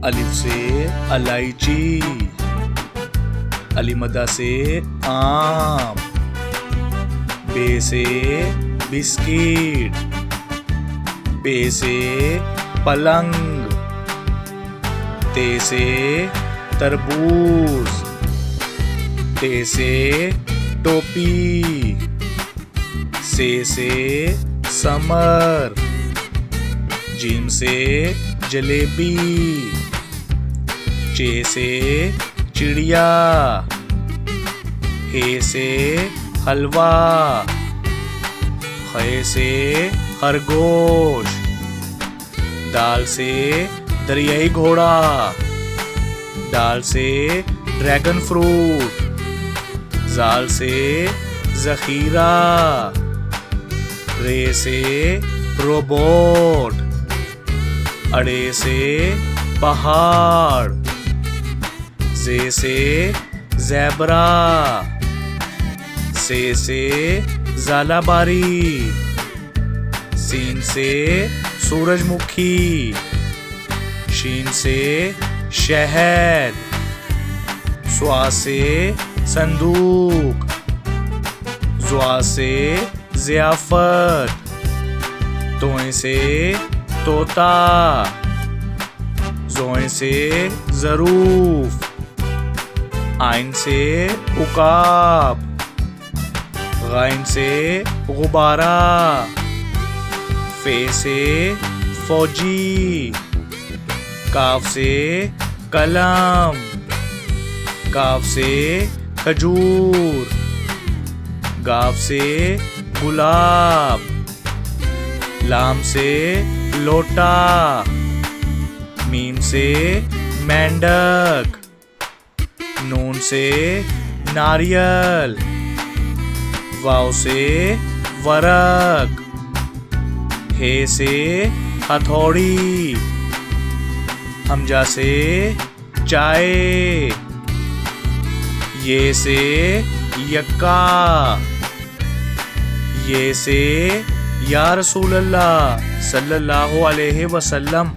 अलिफ से इलायची, अलीमदा से आम, बे से बिस्किट, पे से पलंग, ते से तरबूज, ते से टोपी, से समर, जीम से जलेबी, चे से चिड़िया, हे से हलवा, खे से खरगोश, दाल से दरियाई घोड़ा, दाल से ड्रैगन फ्रूट, जाल से जखीरा, रे से रोबोट, अड़े से पहाड़, जे से ज़ेब्रा, से ज़ालाबारी, सीन से सूरजमुखी, शीन से शहद, स्वा से संदूक, ज़्वा से ज़ियाफ़त, तोए से तोता, ज़ोए से ज़रूफ, आइन से उकाब, गाइन से गुब्बारा, फे से फौजी, काफ से कलम, काफ से खजूर, गाफ से गुलाब, लाम से लोटा, मीम से मेंढक, नून से नारियल, वाव से वरक, हे से हथौड़ी, हमजा से चाय, ये से यक्का, ये से या रसूल अल्लाह सल्लल्लाहु अलैहि वसल्लम।